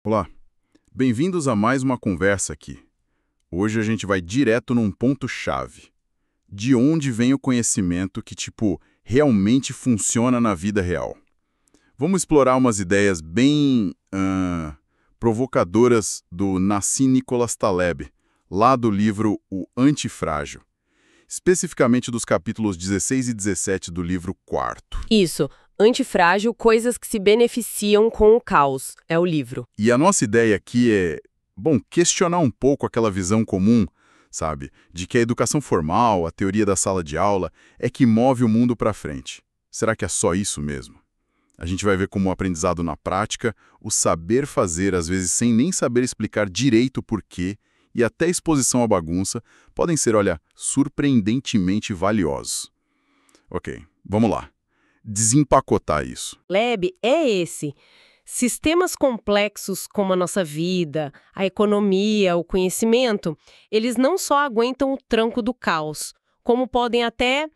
Olá, bem-vindos a mais uma conversa aqui. Hoje a gente vai direto num ponto-chave. De onde vem o conhecimento que, realmente funciona na vida real? Vamos explorar umas ideias bem provocadoras do Nassim Nicholas Taleb, lá do livro O Antifrágil, especificamente dos capítulos 16 e 17 do livro quarto. Isso. Antifrágil, coisas que se beneficiam com o caos. É o livro. E a nossa ideia aqui é, questionar um pouco aquela visão comum, sabe, de que a educação formal, a teoria da sala de aula, é que move o mundo para frente. Será que é só isso mesmo? A gente vai ver como o aprendizado na prática, o saber fazer, às vezes sem nem saber explicar direito o porquê, e até exposição à bagunça, podem ser, surpreendentemente valiosos. Ok, vamos lá. Desempacotar isso. Leb é esse. Sistemas complexos como a nossa vida, a economia, o conhecimento, eles não só aguentam o tranco do caos, como podem até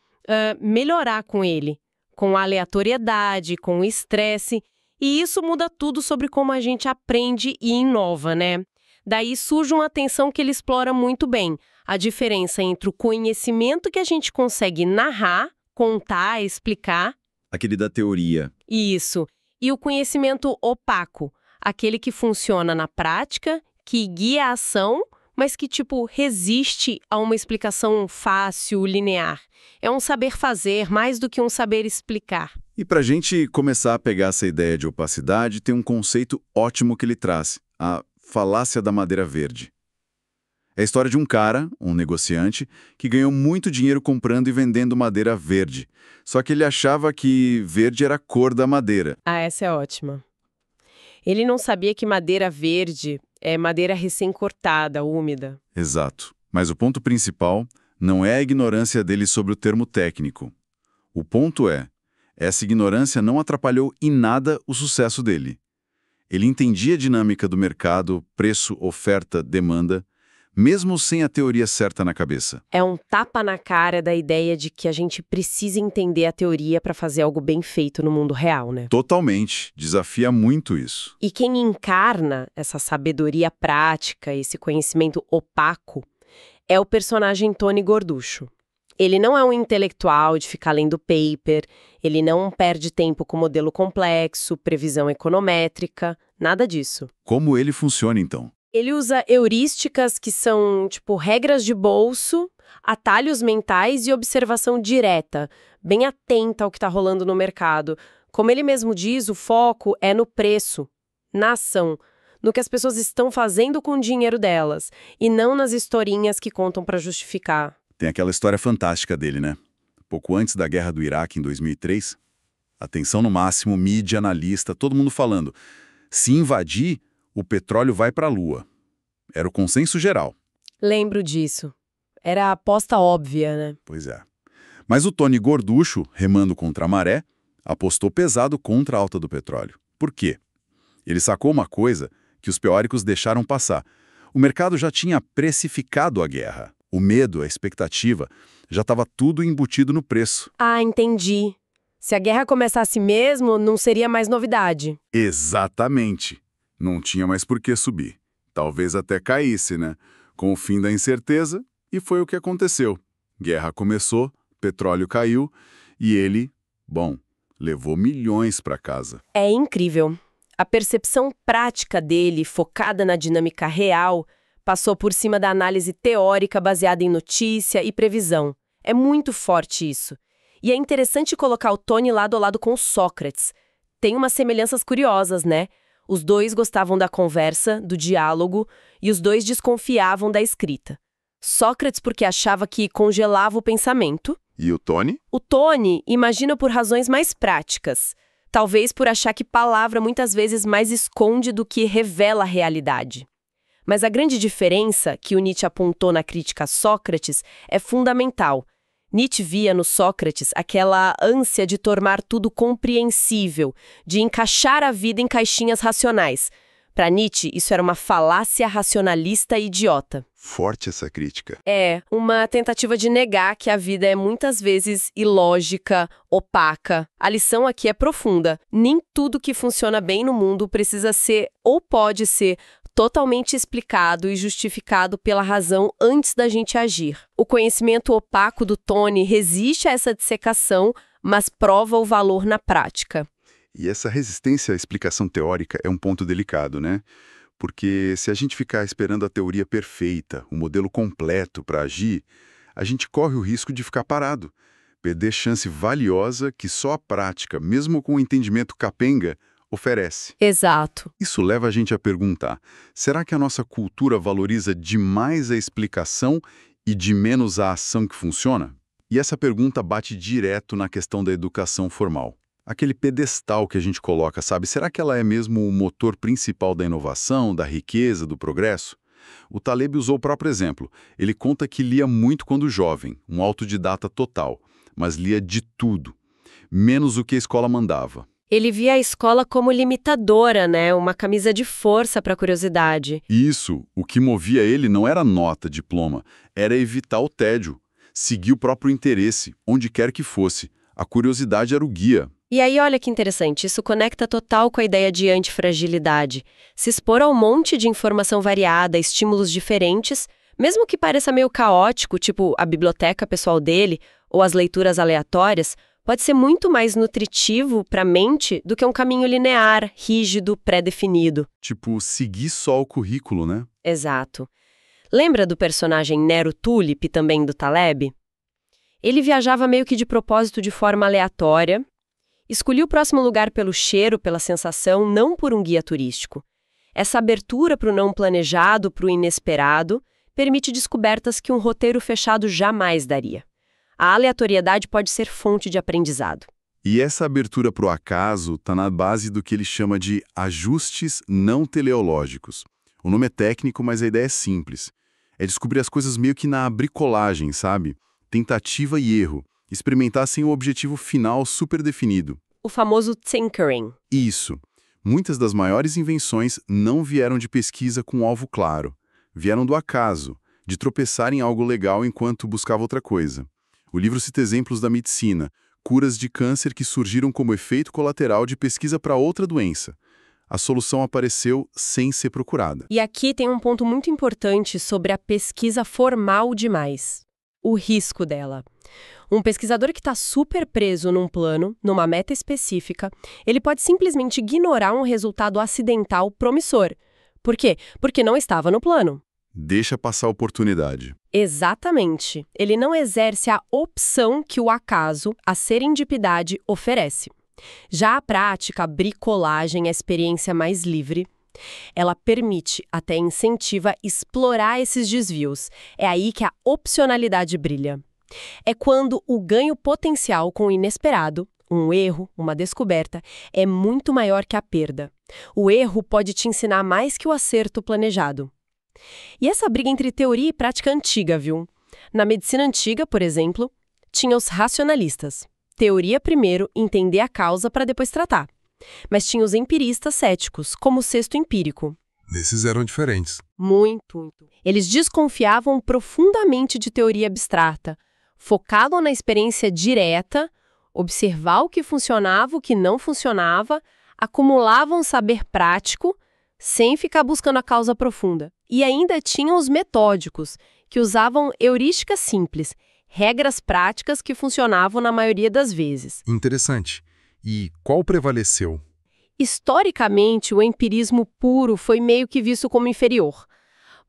melhorar com ele, com a aleatoriedade, com o estresse, e isso muda tudo sobre como a gente aprende e inova, né? Daí surge uma tensão que ele explora muito bem, a diferença entre o conhecimento que a gente consegue narrar, contar, explicar. Aquele da teoria. Isso. E o conhecimento opaco, aquele que funciona na prática, que guia a ação, mas que, resiste a uma explicação fácil, linear. É um saber fazer mais do que um saber explicar. E para a gente começar a pegar essa ideia de opacidade, tem um conceito ótimo que ele traz, a falácia da madeira verde. É a história de um cara, um negociante, que ganhou muito dinheiro comprando e vendendo madeira verde. Só que ele achava que verde era a cor da madeira. Ah, essa é ótima. Ele não sabia que madeira verde é madeira recém-cortada, úmida. Exato. Mas o ponto principal não é a ignorância dele sobre o termo técnico. O ponto é, essa ignorância não atrapalhou em nada o sucesso dele. Ele entendia a dinâmica do mercado, preço, oferta, demanda, mesmo sem a teoria certa na cabeça. É um tapa na cara da ideia de que a gente precisa entender a teoria para fazer algo bem feito no mundo real, né? Totalmente. Desafia muito isso. E quem encarna essa sabedoria prática, esse conhecimento opaco, é o personagem Tony Gorducho. Ele não é um intelectual de ficar lendo paper, ele não perde tempo com modelo complexo, previsão econométrica, nada disso. Como ele funciona, então? Ele usa heurísticas que são, regras de bolso, atalhos mentais e observação direta, bem atenta ao que está rolando no mercado. Como ele mesmo diz, o foco é no preço, na ação, no que as pessoas estão fazendo com o dinheiro delas, e não nas historinhas que contam para justificar. Tem aquela história fantástica dele, né? Pouco antes da guerra do Iraque, em 2003, atenção no máximo, mídia, analista, todo mundo falando, se invadir, o petróleo vai para a Lua. Era o consenso geral. Lembro disso. Era a aposta óbvia, né? Pois é. Mas o Tony Gorducho, remando contra a maré, apostou pesado contra a alta do petróleo. Por quê? Ele sacou uma coisa que os teóricos deixaram passar. O mercado já tinha precificado a guerra. O medo, a expectativa, já estava tudo embutido no preço. Ah, entendi. Se a guerra começasse mesmo, não seria mais novidade. Exatamente. Não tinha mais por que subir. Talvez até caísse, né? Com o fim da incerteza, e foi o que aconteceu. Guerra começou, petróleo caiu, e ele, levou milhões para casa. É incrível. A percepção prática dele, focada na dinâmica real, passou por cima da análise teórica baseada em notícia e previsão. É muito forte isso. E é interessante colocar o Tony lado a lado com o Sócrates. Tem umas semelhanças curiosas, né? Os dois gostavam da conversa, do diálogo, e os dois desconfiavam da escrita. Sócrates porque achava que congelava o pensamento. E o Tony? O Tony imagina por razões mais práticas. Talvez por achar que palavra muitas vezes mais esconde do que revela a realidade. Mas a grande diferença que o Nietzsche apontou na crítica a Sócrates é fundamental. Nietzsche via no Sócrates aquela ânsia de tornar tudo compreensível, de encaixar a vida em caixinhas racionais. Para Nietzsche, isso era uma falácia racionalista idiota. Forte essa crítica. É, uma tentativa de negar que a vida é muitas vezes ilógica, opaca. A lição aqui é profunda. Nem tudo que funciona bem no mundo precisa ser ou pode ser totalmente explicado e justificado pela razão antes da gente agir. O conhecimento opaco do Tony resiste a essa dissecação, mas prova o valor na prática. E essa resistência à explicação teórica é um ponto delicado, né? Porque se a gente ficar esperando a teoria perfeita, o modelo completo para agir, a gente corre o risco de ficar parado, perder chance valiosa que só a prática, mesmo com o entendimento capenga, oferece. Exato. Isso leva a gente a perguntar, será que a nossa cultura valoriza demais a explicação e de menos a ação que funciona? E essa pergunta bate direto na questão da educação formal. Aquele pedestal que a gente coloca, sabe? Será que ela é mesmo o motor principal da inovação, da riqueza, do progresso? O Taleb usou o próprio exemplo. Ele conta que lia muito quando jovem, um autodidata total, mas lia de tudo, menos o que a escola mandava. Ele via a escola como limitadora, né? Uma camisa de força para a curiosidade. Isso, o que movia ele não era nota, diploma, era evitar o tédio, seguir o próprio interesse, onde quer que fosse. A curiosidade era o guia. E aí, olha que interessante, isso conecta total com a ideia de antifragilidade. Se expor a um monte de informação variada, estímulos diferentes, mesmo que pareça meio caótico, tipo a biblioteca pessoal dele ou as leituras aleatórias, pode ser muito mais nutritivo para a mente do que um caminho linear, rígido, pré-definido. Tipo, seguir só o currículo, né? Exato. Lembra do personagem Nero Tulip, também do Taleb? Ele viajava meio que de propósito de forma aleatória, escolhia o próximo lugar pelo cheiro, pela sensação, não por um guia turístico. Essa abertura para o não planejado, para o inesperado, permite descobertas que um roteiro fechado jamais daria. A aleatoriedade pode ser fonte de aprendizado. E essa abertura para o acaso está na base do que ele chama de ajustes não teleológicos. O nome é técnico, mas a ideia é simples. É descobrir as coisas meio que na bricolagem, sabe? Tentativa e erro. Experimentar sem um objetivo final super definido. O famoso tinkering. Isso. Muitas das maiores invenções não vieram de pesquisa com um alvo claro. Vieram do acaso, de tropeçar em algo legal enquanto buscava outra coisa. O livro cita exemplos da medicina, curas de câncer que surgiram como efeito colateral de pesquisa para outra doença. A solução apareceu sem ser procurada. E aqui tem um ponto muito importante sobre a pesquisa formal demais. O risco dela. Um pesquisador que está super preso num plano, numa meta específica, ele pode simplesmente ignorar um resultado acidental promissor. Por quê? Porque não estava no plano. Deixa passar a oportunidade. Exatamente. Ele não exerce a opção que o acaso, a serendipidade, oferece. Já a prática, a bricolagem, a experiência mais livre, ela permite, até incentiva, explorar esses desvios. É aí que a opcionalidade brilha. É quando o ganho potencial com o inesperado, um erro, uma descoberta, é muito maior que a perda. O erro pode te ensinar mais que o acerto planejado. E essa briga entre teoria e prática antiga, viu? Na medicina antiga, por exemplo, tinha os racionalistas. Teoria primeiro, entender a causa para depois tratar. Mas tinha os empiristas céticos, como o sexto empírico. Esses eram diferentes. Muito. Eles desconfiavam profundamente de teoria abstrata, focavam na experiência direta, observar o que funcionava, o que não funcionava, acumulavam saber prático, sem ficar buscando a causa profunda. E ainda tinham os metódicos, que usavam heurísticas simples, regras práticas que funcionavam na maioria das vezes. Interessante. E qual prevaleceu? Historicamente, o empirismo puro foi meio que visto como inferior.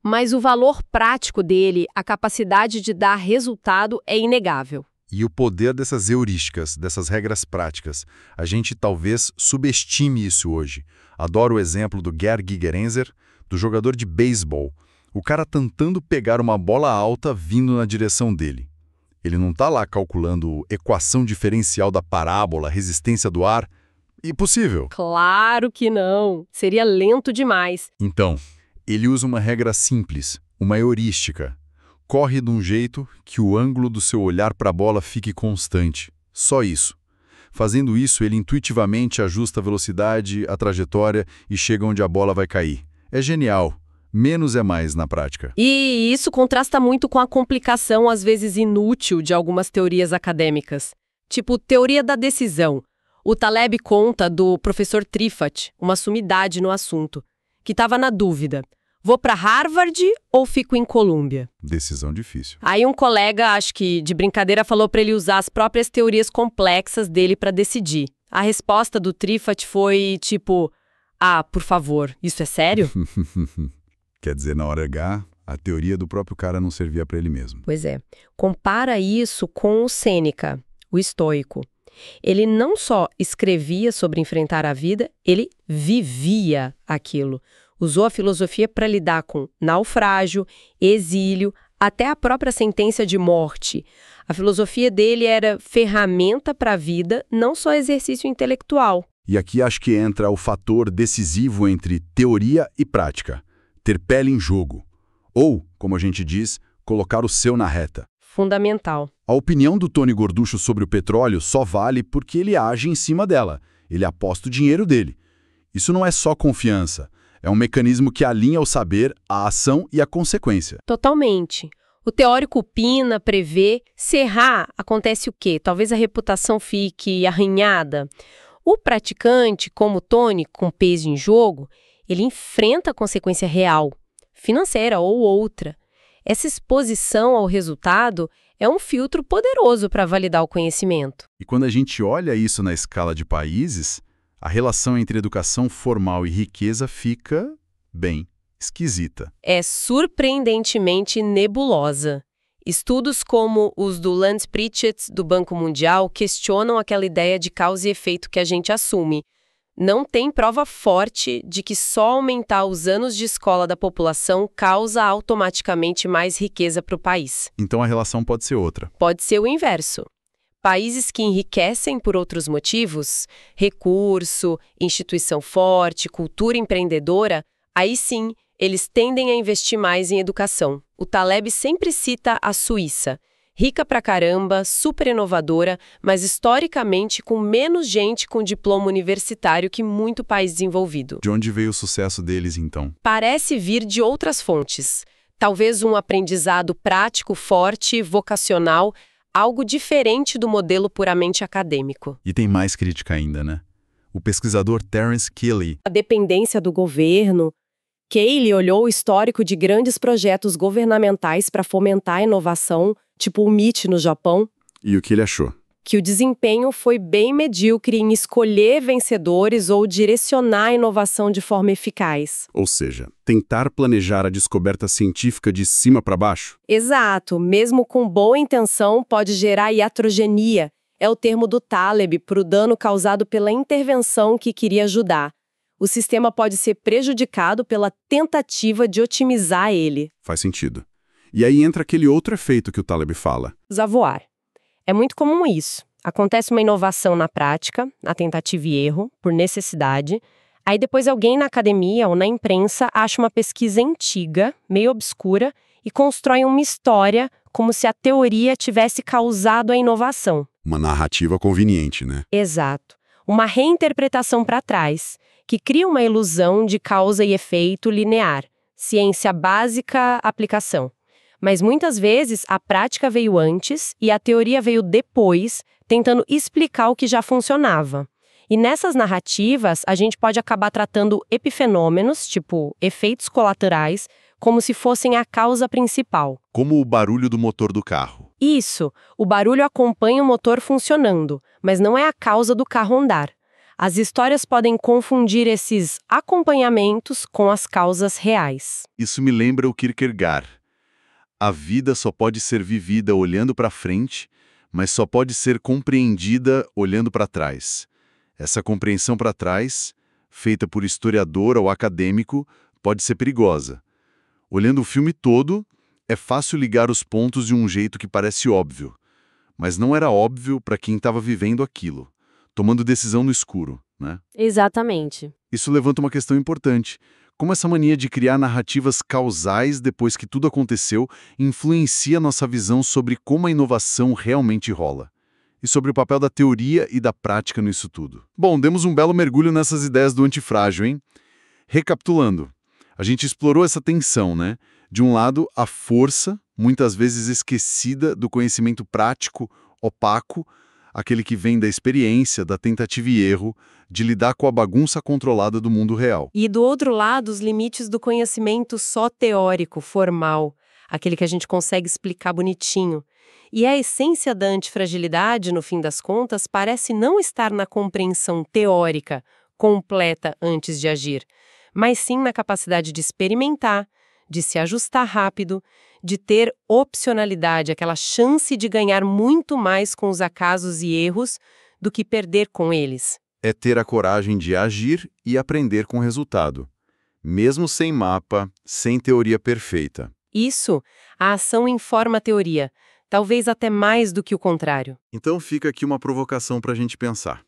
Mas o valor prático dele, a capacidade de dar resultado, é inegável. E o poder dessas heurísticas, dessas regras práticas. A gente talvez subestime isso hoje. Adoro o exemplo do Gerd Gigerenzer, do jogador de beisebol. O cara tentando pegar uma bola alta vindo na direção dele. Ele não está lá calculando equação diferencial da parábola, resistência do ar. Impossível. Claro que não. Seria lento demais. Então, ele usa uma regra simples, uma heurística. Corre de um jeito que o ângulo do seu olhar para a bola fique constante. Só isso. Fazendo isso, ele intuitivamente ajusta a velocidade, a trajetória e chega onde a bola vai cair. É genial. Menos é mais na prática. E isso contrasta muito com a complicação, às vezes inútil, de algumas teorias acadêmicas. Tipo, teoria da decisão. O Taleb conta do professor Trifat, uma sumidade no assunto, que estava na dúvida. Vou para Harvard ou fico em Colômbia? Decisão difícil. Aí um colega, acho que de brincadeira, falou para ele usar as próprias teorias complexas dele para decidir. A resposta do Trifat foi tipo, por favor, isso é sério? Quer dizer, na hora H, a teoria do próprio cara não servia para ele mesmo. Pois é. Compara isso com o Sêneca, o estoico. Ele não só escrevia sobre enfrentar a vida, ele vivia aquilo. Usou a filosofia para lidar com naufrágio, exílio, até a própria sentença de morte. A filosofia dele era ferramenta para a vida, não só exercício intelectual. E aqui acho que entra o fator decisivo entre teoria e prática. Ter pele em jogo. Ou, como a gente diz, colocar o seu na reta. Fundamental. A opinião do Tony Gorducho sobre o petróleo só vale porque ele age em cima dela. Ele aposta o dinheiro dele. Isso não é só confiança. É um mecanismo que alinha o saber, a ação e a consequência. Totalmente. O teórico opina, prevê. Se errar, acontece o quê? Talvez a reputação fique arranhada. O praticante, como o Tony, com peso em jogo, ele enfrenta a consequência real, financeira ou outra. Essa exposição ao resultado é um filtro poderoso para validar o conhecimento. E quando a gente olha isso na escala de países, a relação entre educação formal e riqueza fica, bem, esquisita. É surpreendentemente nebulosa. Estudos como os do Lance Pritchett, do Banco Mundial, questionam aquela ideia de causa e efeito que a gente assume. Não tem prova forte de que só aumentar os anos de escola da população causa automaticamente mais riqueza para o país. Então a relação pode ser outra. Pode ser o inverso. Países que enriquecem por outros motivos, recurso, instituição forte, cultura empreendedora, aí sim, eles tendem a investir mais em educação. O Taleb sempre cita a Suíça. Rica pra caramba, super inovadora, mas historicamente com menos gente com diploma universitário que muito país desenvolvido. De onde veio o sucesso deles, então? Parece vir de outras fontes. Talvez um aprendizado prático, forte, vocacional, algo diferente do modelo puramente acadêmico. E tem mais crítica ainda, né? O pesquisador Terence Kealey. A dependência do governo. Kealey olhou o histórico de grandes projetos governamentais para fomentar a inovação, tipo o MIT no Japão. E o que ele achou? Que o desempenho foi bem medíocre em escolher vencedores ou direcionar a inovação de forma eficaz. Ou seja, tentar planejar a descoberta científica de cima para baixo? Exato, mesmo com boa intenção pode gerar iatrogenia. É o termo do Taleb para o dano causado pela intervenção que queria ajudar. O sistema pode ser prejudicado pela tentativa de otimizar ele. Faz sentido. E aí entra aquele outro efeito que o Taleb fala. Zavoar. É muito comum isso. Acontece uma inovação na prática, na tentativa e erro, por necessidade. Aí depois alguém na academia ou na imprensa acha uma pesquisa antiga, meio obscura, e constrói uma história como se a teoria tivesse causado a inovação. Uma narrativa conveniente, né? Exato. Uma reinterpretação para trás, que cria uma ilusão de causa e efeito linear. Ciência básica, aplicação. Mas muitas vezes a prática veio antes e a teoria veio depois, tentando explicar o que já funcionava. E nessas narrativas, a gente pode acabar tratando epifenômenos, tipo efeitos colaterais, como se fossem a causa principal. Como o barulho do motor do carro. Isso, o barulho acompanha o motor funcionando, mas não é a causa do carro andar. As histórias podem confundir esses acompanhamentos com as causas reais. Isso me lembra o Kierkegaard. A vida só pode ser vivida olhando para frente, mas só pode ser compreendida olhando para trás. Essa compreensão para trás, feita por historiador ou acadêmico, pode ser perigosa. Olhando o filme todo, é fácil ligar os pontos de um jeito que parece óbvio, mas não era óbvio para quem estava vivendo aquilo, tomando decisão no escuro, né? Exatamente. Isso levanta uma questão importante. Como essa mania de criar narrativas causais depois que tudo aconteceu influencia nossa visão sobre como a inovação realmente rola. e sobre o papel da teoria e da prática nisso tudo. Bom, demos um belo mergulho nessas ideias do antifrágil, hein? Recapitulando, a gente explorou essa tensão, né? De um lado, a força, muitas vezes esquecida, do conhecimento prático, opaco, aquele que vem da experiência, da tentativa e erro, de lidar com a bagunça controlada do mundo real. E do outro lado, os limites do conhecimento só teórico, formal, aquele que a gente consegue explicar bonitinho. E a essência da antifragilidade, no fim das contas, parece não estar na compreensão teórica, completa antes de agir, mas sim na capacidade de experimentar, de se ajustar rápido, de ter opcionalidade, aquela chance de ganhar muito mais com os acasos e erros do que perder com eles. É ter a coragem de agir e aprender com o resultado, mesmo sem mapa, sem teoria perfeita. Isso, a ação informa a teoria, talvez até mais do que o contrário. Então fica aqui uma provocação para a gente pensar.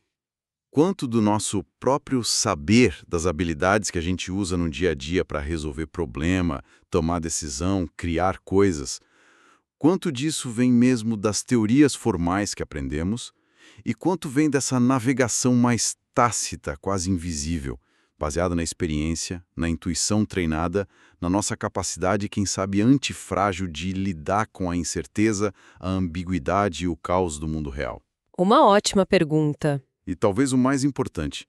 Quanto do nosso próprio saber, das habilidades que a gente usa no dia a dia para resolver problema, tomar decisão, criar coisas, quanto disso vem mesmo das teorias formais que aprendemos e quanto vem dessa navegação mais tácita, quase invisível, baseada na experiência, na intuição treinada, na nossa capacidade, quem sabe, antifrágil de lidar com a incerteza, a ambiguidade e o caos do mundo real. Uma ótima pergunta. E talvez o mais importante,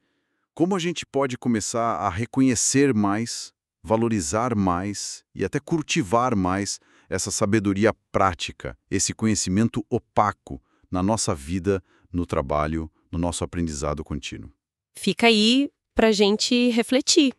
como a gente pode começar a reconhecer mais, valorizar mais e até cultivar mais essa sabedoria prática, esse conhecimento opaco na nossa vida, no trabalho, no nosso aprendizado contínuo. Fica aí pra gente refletir.